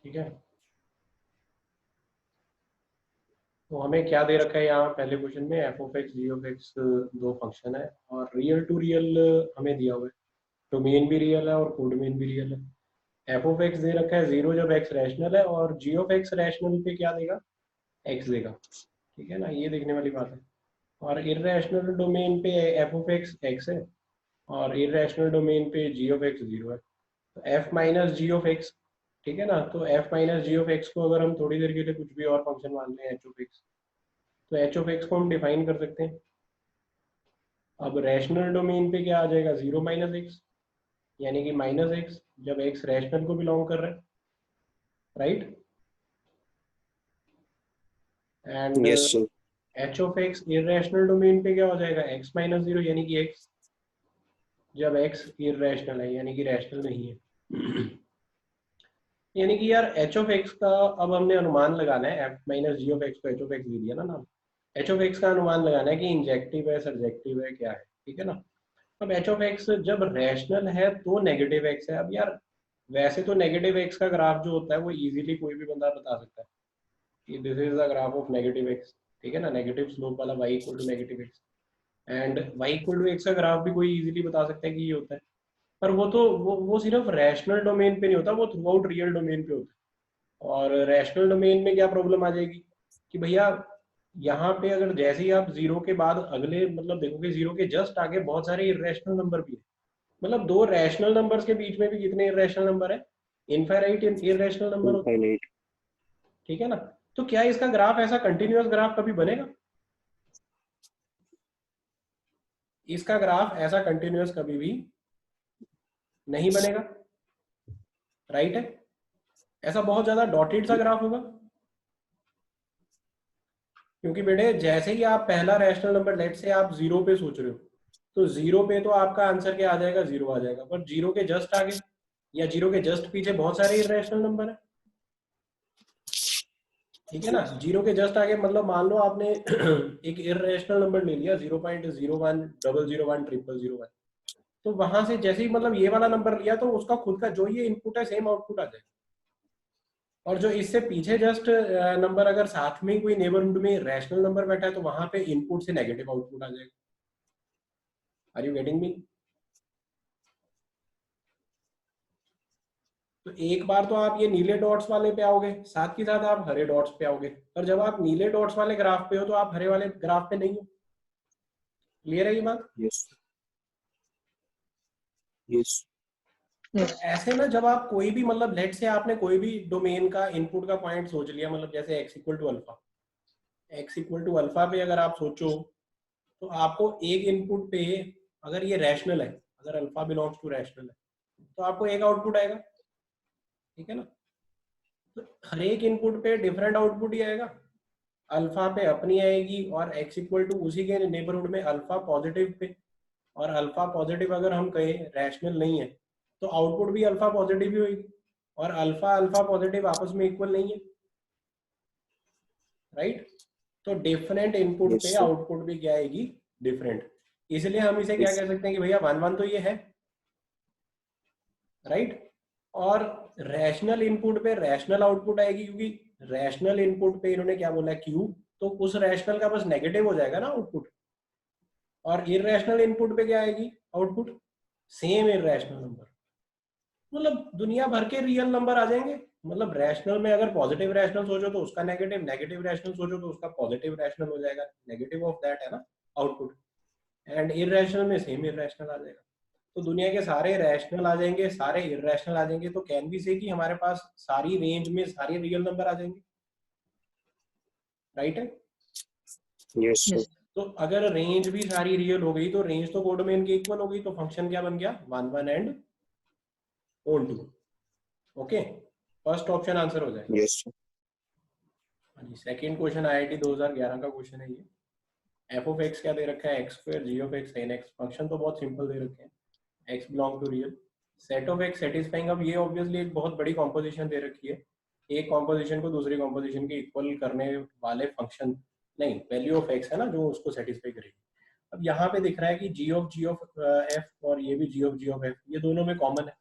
ठीक है, तो हमें क्या दे रखा है यहाँ पहले क्वेश्चन में, f of x g of x दो फंक्शन है और रियल टू रियल हमें दिया हुआ है, डोमेन भी रियल है और कोडोमेन भी रियल है। एफ ऑफ एक्स दे रखा है 0 जब एक्स रैशनल है, और जी ऑफ एक्स रैशनल पे क्या देगा, एक्स देगा। ठीक है ना, ये देखने वाली बात है। और इर्रेशनल डोमेन पे एफ ऑफ एक्स एक्स है, और इर्रेशनल डोमेन पे जी ऑफ एक्स 0 है। तो f minus g of x, ठीक है ना, तो f minus g of x को अगर हम थोड़ी देर के लिए कुछ भी और फंक्शन मान लें एच ऑफ एक्स, तो एच ऑफ एक्स को हम डिफाइन कर सकते हैं। अब रैशनल डोमेन पे क्या आ जाएगा, 0 माइनस एक्स, यानी कि माइनस एक्स जब एक्स रैशनल को बिलोंग कर रहा है, right. And yes sir. H of x irrational domain पे क्या हो जाएगा, एक्स माइनस 0, यानी कि एक्स जब एक्स इर्रेशनल है, यानी कि रैशनल नहीं है। यानी कि यार एच ऑफ एक्स का अब हमने अनुमान लगाना है, f minus g of x को एच ऑफ एक्स दे दिया ना नाम, एच ऑफ एक्स का अनुमान लगाना है कि इंजेक्टिव है सरजेक्टिव है क्या है, ठीक है ना। अब एच ऑफ एक्स जब रैशनल है तो नेगेटिव एक्स है। अब यार वैसे तो नेगेटिव एक्स का ग्राफ जो होता है वो इजीली कोई भी बंदा बता सकता है कि this is the graph of negative x, ठीक है ना, नेगेटिव स्लोप वाला y equal to negative x. And y equal to x का ग्राफ भी कोई इजीली बता सकता है कि ये होता है। पर वो तो वो सिर्फ रैशनल डोमेन पे नहीं होता, वो थ्रू आउट रियल डोमेन पे होता है। और रैशनल डोमेन में क्या प्रॉब्लम आ जाएगी कि भैया यहाँ पे अगर जैसे ही आप जीरो के बाद अगले मतलब देखोगे, जीरो के जस्ट आगे बहुत सारे इरेशनल नंबर भी है। मतलब दो रैशनल नंबर्स के बीच में भी कितने इरेशनल नंबर है, इनफाइनाइट इरेशनल नंबर होते हैं। इनफाइनाइट। ठीक है ना, तो क्या इसका ग्राफ ऐसा कंटिन्यूअस ग्राफ कभी बनेगा, इसका ग्राफ ऐसा कंटिन्यूअस कभी भी नहीं बनेगा, राइट है। ऐसा बहुत ज्यादा डॉटेड सा ग्राफ होगा, क्योंकि बेटे जैसे ही आप पहला रैशनल नंबर लेट से आप जीरो पे सोच रहे हो, तो जीरो पे तो आपका आंसर क्या आ जाएगा, जीरो आ जाएगा। पर जीरो के जस्ट आगे या जीरो के जस्ट पीछे बहुत सारे इरेशनल नंबर है, ठीक है ना। जीरो के जस्ट आगे मतलब मान लो आपने एक इरेशनल नंबर ले लिया 0.01 001 000 1, तो वहां से जैसे ही मतलब ये वाला नंबर लिया तो उसका खुद का जो ये इनपुट है सेम आउटपुट आ जाएगा। और जो इससे पीछे जस्ट नंबर अगर साथ में कोई नेबरहुड में रैशनल नंबर बैठा है, तो वहां पे इनपुट से नेगेटिव आउटपुट आ जाएगा। Are you getting me. तो एक बार तो आप ये नीले डॉट्स वाले पे आओगे, साथ ही साथ आप हरे डॉट्स पे आओगे, पर जब आप नीले डॉट्स वाले ग्राफ पे हो तो आप हरे वाले ग्राफ पे नहीं हो। क्लियर है ये बात। Yes yes. तो ऐसे में जब आप कोई भी मतलब लेट से आपने कोई भी डोमेन का इनपुट का पॉइंट सोच लिया, मतलब जैसे x equal to alpha, x equal to alpha पे अगर आप सोचो, तो आपको एक इनपुट पे, अगर ये रैशनल है, अगर अल्फा बिलोंग्स टू रैशनल है, तो आपको एक आउटपुट आएगा, ठीक है ना। तो हर एक इनपुट पे डिफरेंट आउटपुट ही आएगा। अल्फा पे अपनी आएगी, और x इक्वल टू उसी के नेबरहुड में अल्फा पॉजिटिव पे, और अल्फा पॉजिटिव अगर हम कहें रैशनल नहीं है, तो आउटपुट भी अल्फा पॉजिटिव ही होगी। और अल्फा अल्फा पॉजिटिव आपस में इक्वल नहीं है, राइट। तो डिफरेंट इनपुट यस पे सर। आउटपुट भी क्या आएगी, डिफरेंट। इसलिए हम इसे क्या यस। कह सकते हैं कि भैया वन वन तो ये है, राइट। और रैशनल इनपुट पे रैशनल आउटपुट आएगी, क्योंकि रैशनल इनपुट पे इन्होंने क्या बोला है, क्यू, तो उस रैशनल का बस नेगेटिव हो जाएगा ना आउटपुट। और इरेशनल इनपुट पे क्या आएगी आउटपुट, सेम इरेशनल नंबर। मतलब दुनिया भर के रियल नंबर आ जाएंगे। मतलब रैशनल में अगर पॉजिटिव रैशनल सोचो तो उसका नेगेटिव, नेगेटिव रैशनल सोचो तो उसका पॉजिटिव रैशनल हो जाएगा, नेगेटिव ऑफ दैट है ना आउटपुट। एंड इरेशनल में सेम इरेशनल आ जाएगा। तो दुनिया के सारे रैशनल आ जाएंगे, सारे इरेशनल आ जाएंगे, तो कैन बी से कि हमारे पास सारी रेंज में सारे रियल नंबर आ जाएंगे, राइट है। Yes sir. तो अगर रेंज भी सारी रियल हो गई, तो रेंज तो कोडोमेन की इक्वल हो गई, तो फंक्शन क्या बन गया, one one and onto. Okay, first option answer हो जाएगा। Yes sir. Second question IIT 2011 का क्वेश्चन है ये। एफ ऑफ एक्स क्या दे रखा है, x square g of x sine x. Function तो बहुत सिंपल दे रखे हैं, x belong to real, set of x satisfying. अब ये ऑब्वियसली एक बहुत बड़ी कॉम्पोजिशन दे रखी है, एक कॉम्पोजिशन को दूसरी कॉम्पोजिशन के इक्वल करने वाले फंक्शन, नहीं वैल्यू ऑफ एक्स है ना जो उसको सेटिस्फाई करेगी। अब यहाँ पे दिख रहा है कि जी ऑफ एफ और ये भी जी ऑफ एफ, ये दोनों में कॉमन है।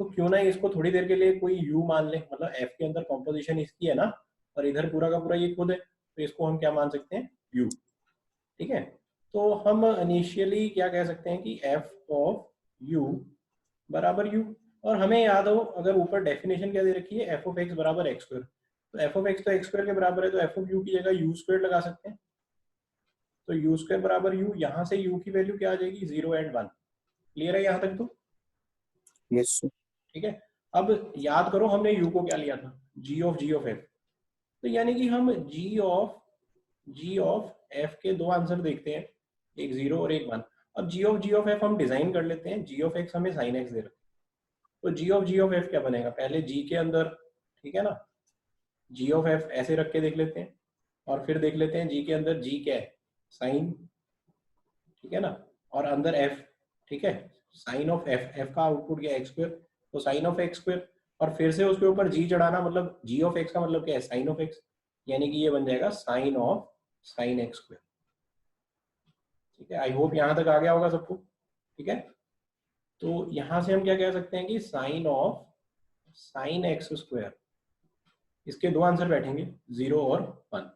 तो क्यों ना इसको थोड़ी देर के लिए कोई u मान ले, मतलब f के अंदर कॉम्पोजिशन इसकी है ना, और इधर पूरा का पूरा ये खुद है, तो इसको हम क्या मान सकते हैं, u। ठीक है, तो हम इनिशियली क्या कह सकते हैं कि f ऑफ u बराबर u। और हमें याद हो, अगर ऊपर डेफिनेशन क्या दे रखी है, f ऑफ x बराबर एक्स स्क्वायर, तो f ऑफ x तो x स्क्वायर के बराबर है, तो f ऑफ u की जगह u स्क्वायर लगा सकते हैं। तो u स्क्वायर बराबर u, यहाँ से u की वैल्यू क्या आ जाएगी, 0 एंड 1। क्लियर है यहाँ तक तो? Yes sir. ठीक है, अब याद करो हमने u को क्या लिया था, g ऑफ f। तो यानी कि हम g ऑफ f के दो आंसर देखते हैं, एक 0 और एक 1। अब g ऑफ f हम डिजाइन कर लेते हैं, g ऑफ x हमें sin x दे रखा है, तो g ऑफ f क्या बनेगा, पहले g के अंदर, ठीक है ना, g ऑफ f ऐसे रख के देख लेते हैं, और फिर देख लेते हैं g के अंदर g क्या है, sin, ठीक है ना, और अंदर f, ठीक है, साइन ऑफ f का आउटपुट क्या है, x स्क्वायर, तो साइन ऑफ x स्क्वायर, और फिर से उसके ऊपर g चढ़ाना, मतलब g ऑफ x का मतलब क्या है, साइन ऑफ x, यानी कि ये बन जाएगा sine of sine x square. ठीक है, आई होप यहाँ तक आ गया होगा सबको। ठीक है, तो यहाँ से हम क्या कह सकते हैं कि sine of sine x square, इसके दो आंसर बैठेंगे, 0 और 1।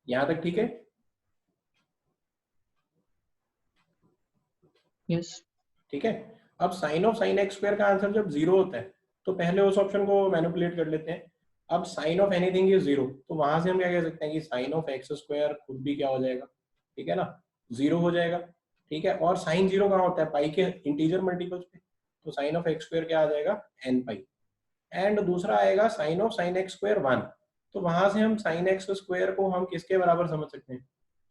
यहाँ तक ठीक है? यस। ठीक है, अब sine of sine x square का आंसर जब 0 होता है, तो पहले उस ऑप्शन को मैनिपुलेट कर लेते हैं। अब साइन ऑफ एनीथिंग इज 0, तो वहां से हम क्या कह सकते हैं कि साइन ऑफ एक्स स्क्वायर खुद भी क्या हो जाएगा, ठीक है ना, 0 हो जाएगा। ठीक है, और साइन 0 कहाँ होता है, पाई के इंटीजर मल्टीपल्स पे, तो साइन ऑफ एक्स स्क्वायर क्या आ जाएगा, एन पाई। एंड दूसरा आएगा sine of sine x square 1, तो वहां से हम साइन एक्स स्क्वायर को हम किसके बराबर समझ सकते हैं,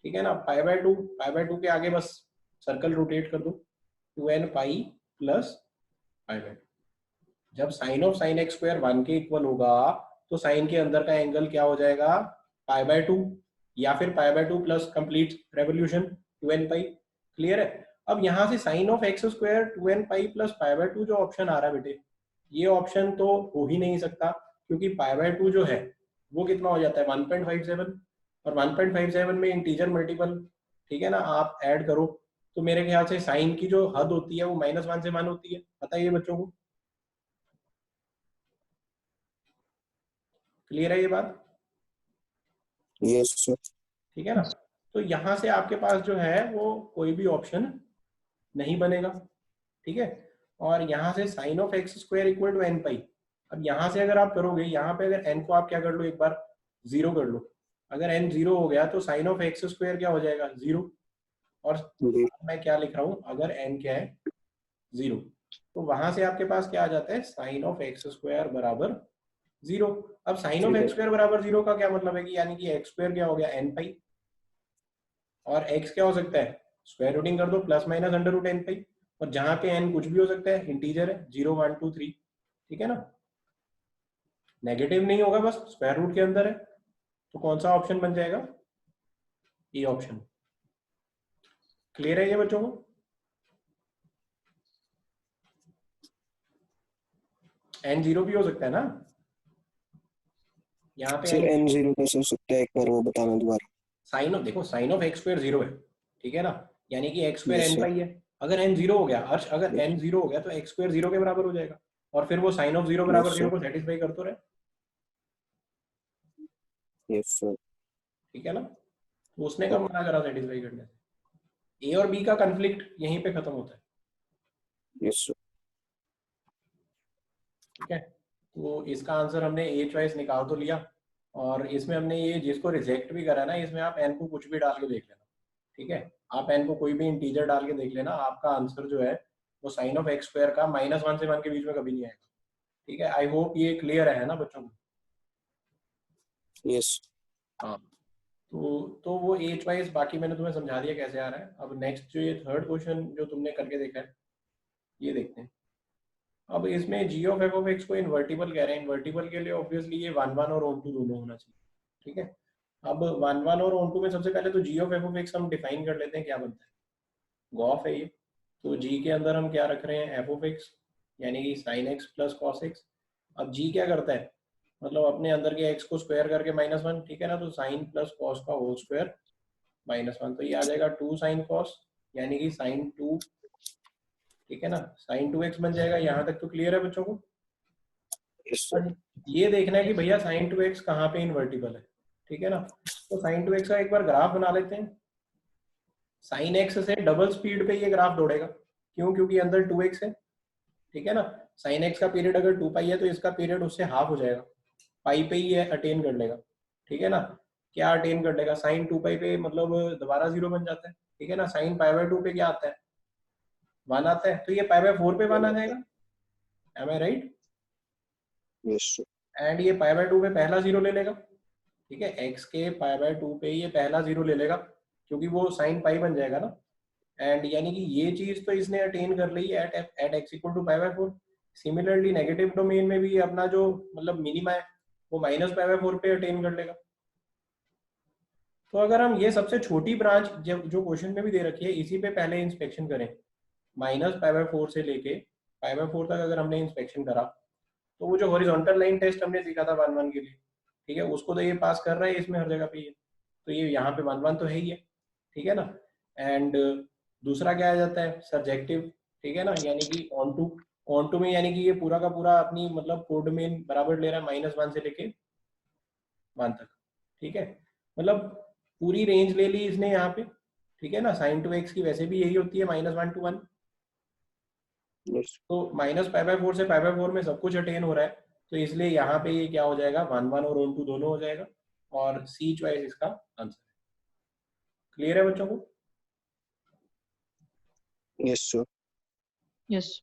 ठीक है ना, पाई बाय टू के आगे बस सर्कल रोटेट कर दो, 2n pi plus pi by two. जब sine of sine x square 1 के इक्वल होगा, तो साइन के अंदर का एंगल क्या हो जाएगा, पाई बाय टू, या फिर pi by two plus complete revolution 2n pi. Clear है? अब यहाँ से sine of x square 2n pi plus pi by two जो ऑप्शन आ रहा है बेटे, ये ऑप्शन तो हो ही नहीं सकता, क्योंकि पाई बाय टू जो है वो कितना हो जाता है, 1.57, और 1.57 में इंटीजर मल्टीपल, ठीक है ना, आप ऐड करो, तो मेरे ख्याल से साइन की जो हद होती है वो -1 से 1 होती है। पता है ये बच्चों को? क्लियर है ये बात? Yes sir. ठीक है ना, तो यहाँ से आपके पास जो है वो कोई भी ऑप्शन नहीं बनेगा। ठीक है, और यहाँ से sine of x square equal to n pi. अब यहाँ से अगर आप करोगे, यहाँ पे अगर एन को आप क्या कर लो, एक बार 0 कर लो, अगर एन 0 हो गया तो साइन ऑफ एक्स स्क्वायर क्या हो जाएगा, 0। और मैं क्या लिख रहा हूँ, अगर एन क्या है, 0, तो वहां से आपके पास क्या आ जाता है, साइन ऑफ एक्स स्क्वायर बराबर 0। अब साइन ऑफ एक्स स्क्वायर बराबर 0 का क्या मतलब है कि, यानी कि एक्स स्क्वायर क्या हो गया, एन पाई, और एक्स क्या हो सकता है, स्क्वायर रूटिंग कर दो, plus minus under root n pi, और जहां पे एन कुछ भी हो सकता है, इंटीजर है, 0 1 2 3, ठीक है ना, नेगेटिव नहीं होगा, बस स्क्वायर रूट के अंदर है, तो कौन सा ऑप्शन बन जाएगा, ये ऑप्शन। क्लियर है ये बच्चों को? एन 0 भी हो सकता है ना, यहाँ पे सर एन 0 कैसे हो सकता है, एक बार वो बताना दोबारा। साइन ऑफ, देखो साइन ऑफ एक्स स्क्वायर 0 है, ठीक है ना, यानी कि x square Yes, n sir. Pi है। अगर एन 0 हो गया, अर्श अगर एन 0 हो गया तो एक्स स्क्वायर 0 के बराबर हो जाएगा, और फिर वो साइन ऑफ 0 बराबर Yes, 0 sir. को सेटिस्फाई कर तो रहे। Yes sir. ठीक है ना, तो उसने कब मना करा सेटिस्फाई करने से? ए और बी का कंफ्लिक्ट यहीं पे खत्म होता है। Yes sir. ठीक है, तो इसका आंसर हमने ए चॉइस निकाल तो लिया, और इसमें हमने ये जिसको रिजेक्ट भी करा ना, इसमें आप एन को कुछ भी डाल के देख लेना। ठीक है, आप एन को कोई भी इंटीजर डाल के देख लेना, आपका आंसर जो है वो साइन ऑफ एक्स स्क्वायर का -1 से 1 के बीच में कभी नहीं आएगा। ठीक है, आई होप ये क्लियर है ना बच्चों को? यस। हाँ, तो वो ए चॉइस बाकी मैंने तुम्हें समझा दिया कैसे आ रहा है। अब नेक्स्ट जो ये थर्ड क्वेश्चन जो तुमने करके देखा है, ये देखते हैं। अब इसमें जी ऑफ एफ ऑफ एक्स को इन्वर्टिबल कह रहे हैं, इन्वर्टिबल के लिए ऑब्वियसली ये 1 1 और ऑन टू दोनों होना चाहिए। ठीक है, अब 1 1 और ऑन टू में सबसे पहले तो जी ऑफ एफ ऑफ एक्स हम डिफाइन कर लेते हैं, क्या बनता है, गॉफ है ये, तो जी के अंदर हम क्या रख रहे हैं, एफ ऑफ एक्स, यानी कि sine x plus cos x. अब जी क्या करता है, मतलब अपने अंदर के एक्स को स्क्वायर करके -1, ठीक है ना, तो साइन प्लस कॉस का होल स्क्वायर -1, तो ये आ जाएगा 2 साइन कॉस, यानी कि साइन 2, ठीक है ना, साइन 2x बन जाएगा। यहाँ तक तो क्लियर है बच्चों को? Yes sir. और ये देखना है कि भैया sin 2x कहाँ पे इनवर्टिबल है, ठीक है ना। तो sin 2x का एक बार ग्राफ बना लेते हैं। sin x से डबल स्पीड पे ये ग्राफ दौड़ेगा, क्यों? क्योंकि अंदर 2x है, ठीक है ना। sin x का पीरियड अगर 2 पाई है तो इसका पीरियड उससे हाफ हो जाएगा, पाई पे ही अटेन कर लेगा, ठीक है ना। क्या अटेन कर लेगा? साइन 2 पाई पे मतलब दोबारा जीरो बन जाता है, ठीक है ना। साइन पाई बाय 2 पे क्या आता है? 1 आता है, तो ये पाई बाय 4 पे 1 आ जाएगा। Am I right? Yes sir. And ये पाई बाय 2 पे पहला जीरो ले लेगा, ठीक है। x के पाई बाय 2 पे ये पहला जीरो ले लेगा, क्योंकि वो साइन पाई बन जाएगा ना। एंड यानी कि ये चीज तो इसने अटेन कर ली at at x equal to pi by 4। Similarly negative domain में भी अपना जो मतलब मिनिमा है वो माइनस पाई बाय 4 पे अटेन कर लेगा। तो अगर हम ये सबसे छोटी ब्रांच जो क्वेश्चन में भी दे रखी है इसी पे पहले इंस्पेक्शन करें, माइनस पाई बाय 4 से लेके पाई बाय 4 तक अगर हमने इंस्पेक्शन करा, तो वो जो हॉरिजॉन्टल लाइन टेस्ट हमने सीखा था 1 1 के लिए, ठीक है, उसको तो ये पास कर रहा है इसमें हर जगह पे ये, तो ये यहाँ पे 1 1 तो है ही है, ठीक है ना। एंड दूसरा क्या आ जाता है? सब्जेक्टिव, ठीक है ना, यानी कि ऑन टू में यानी कि ये पूरा का पूरा अपनी मतलब कोड में बराबर ले रहा है -1 से लेके 1 तक, ठीक है। मतलब पूरी रेंज ले ली इसने यहाँ पे, ठीक है ना। sin 2x की वैसे भी यही होती है -1 to 1, यस तो माइनस पाई बाय 4 से पाई बाय 4 में सब कुछ अटेन हो रहा है, तो इसलिए यहाँ पे ये क्या हो जाएगा? 1 1 और ऑन टू दोनों हो जाएगा, और सी चॉइस इसका आंसर है। क्लियर है बच्चों को? सर। यस।